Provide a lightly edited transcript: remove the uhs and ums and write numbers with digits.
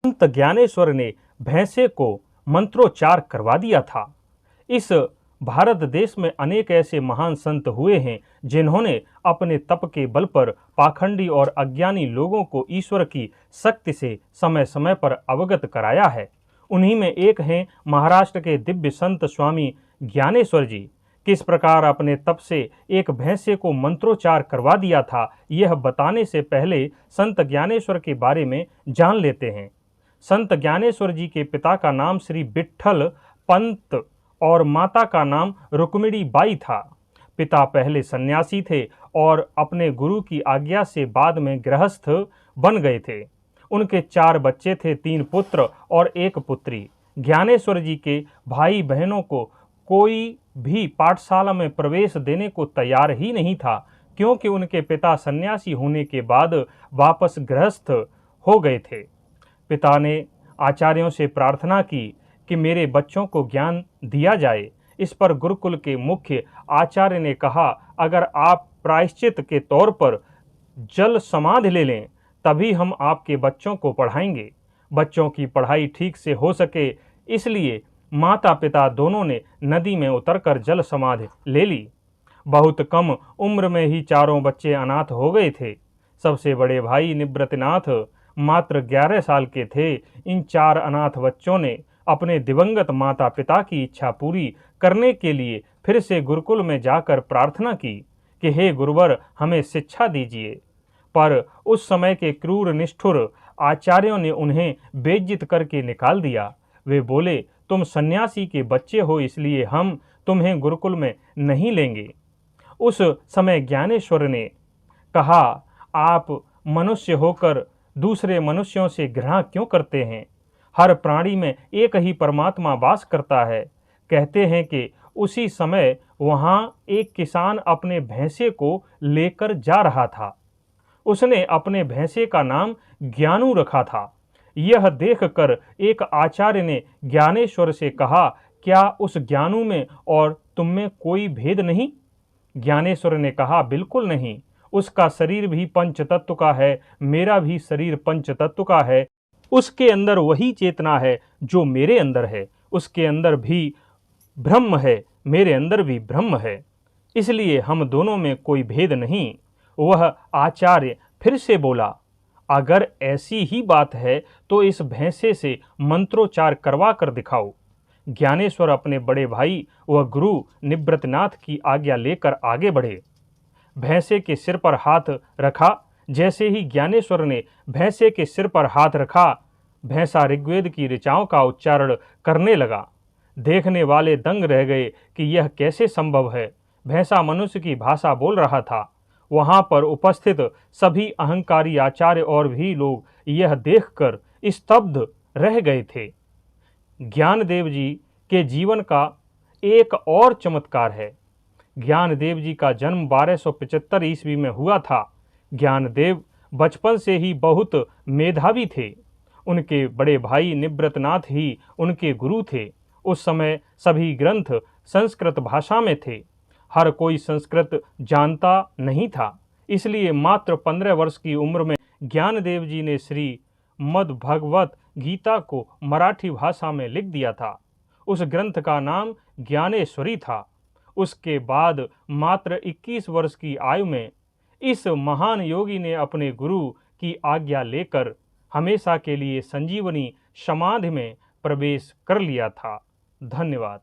संत ज्ञानेश्वर ने भैंसे को मंत्रोच्चार करवा दिया था। इस भारत देश में अनेक ऐसे महान संत हुए हैं जिन्होंने अपने तप के बल पर पाखंडी और अज्ञानी लोगों को ईश्वर की शक्ति से समय समय पर अवगत कराया है। उन्हीं में एक हैं महाराष्ट्र के दिव्य संत स्वामी ज्ञानेश्वर जी। किस प्रकार अपने तप से एक भैंसे को मंत्रोच्चार करवा दिया था, यह बताने से पहले संत ज्ञानेश्वर के बारे में जान लेते हैं। संत ज्ञानेश्वर जी के पिता का नाम श्री विट्ठल पंत और माता का नाम रुक्मिणी बाई था। पिता पहले सन्यासी थे और अपने गुरु की आज्ञा से बाद में गृहस्थ बन गए थे। उनके 4 बच्चे थे, 3 पुत्र और 1 पुत्री। ज्ञानेश्वर जी के भाई बहनों को कोई भी पाठशाला में प्रवेश देने को तैयार ही नहीं था, क्योंकि उनके पिता सन्यासी होने के बाद वापस गृहस्थ हो गए थे। पिता ने आचार्यों से प्रार्थना की कि मेरे बच्चों को ज्ञान दिया जाए। इस पर गुरुकुल के मुख्य आचार्य ने कहा, अगर आप प्रायश्चित के तौर पर जल समाधि ले लें तभी हम आपके बच्चों को पढ़ाएंगे। बच्चों की पढ़ाई ठीक से हो सके इसलिए माता पिता दोनों ने नदी में उतरकर जल समाधि ले ली। बहुत कम उम्र में ही चारों बच्चे अनाथ हो गए थे। सबसे बड़े भाई निवृत्तिनाथ मात्र 11 साल के थे। इन 4 अनाथ बच्चों ने अपने दिवंगत माता पिता की इच्छा पूरी करने के लिए फिर से गुरुकुल में जाकर प्रार्थना की कि हे गुरुवर, हमें शिक्षा दीजिए। पर उस समय के क्रूर निष्ठुर आचार्यों ने उन्हें बेइज्जत करके निकाल दिया। वे बोले, तुम सन्यासी के बच्चे हो इसलिए हम तुम्हें गुरुकुल में नहीं लेंगे। उस समय ज्ञानेश्वर ने कहा, आप मनुष्य होकर दूसरे मनुष्यों से घृणा क्यों करते हैं? हर प्राणी में एक ही परमात्मा वास करता है। कहते हैं कि उसी समय वहां एक किसान अपने भैंसे को लेकर जा रहा था। उसने अपने भैंसे का नाम ज्ञानू रखा था। यह देखकर एक आचार्य ने ज्ञानेश्वर से कहा, क्या उस ज्ञानू में और तुम में कोई भेद नहीं? ज्ञानेश्वर ने कहा, बिल्कुल नहीं। उसका शरीर भी पंचतत्व का है, मेरा भी शरीर पंचतत्व का है। उसके अंदर वही चेतना है जो मेरे अंदर है। उसके अंदर भी ब्रह्म है, मेरे अंदर भी ब्रह्म है, इसलिए हम दोनों में कोई भेद नहीं। वह आचार्य फिर से बोला, अगर ऐसी ही बात है तो इस भैंसे से मंत्रोच्चार करवा कर दिखाओ। ज्ञानेश्वर अपने बड़े भाई व गुरु निवृत्तिनाथ की आज्ञा लेकर आगे बढ़े। भैंसे के सिर पर हाथ रखा। जैसे ही ज्ञानेश्वर ने भैंसे के सिर पर हाथ रखा, भैंसा ऋग्वेद की ऋचाओं का उच्चारण करने लगा। देखने वाले दंग रह गए कि यह कैसे संभव है। भैंसा मनुष्य की भाषा बोल रहा था। वहां पर उपस्थित सभी अहंकारी आचार्य और भी लोग यह देखकर स्तब्ध रह गए थे। ज्ञानदेव जी के जीवन का एक और चमत्कार है। ज्ञानदेव जी का जन्म 1275 ईस्वी में हुआ था। ज्ञानदेव बचपन से ही बहुत मेधावी थे। उनके बड़े भाई निवृत्तिनाथ ही उनके गुरु थे। उस समय सभी ग्रंथ संस्कृत भाषा में थे। हर कोई संस्कृत जानता नहीं था, इसलिए मात्र 15 वर्ष की उम्र में ज्ञानदेव जी ने श्री मद् भगवत गीता को मराठी भाषा में लिख दिया था। उस ग्रंथ का नाम ज्ञानेश्वरी था। उसके बाद मात्र 21 वर्ष की आयु में इस महान योगी ने अपने गुरु की आज्ञा लेकर हमेशा के लिए संजीवनी समाधि में प्रवेश कर लिया था। धन्यवाद।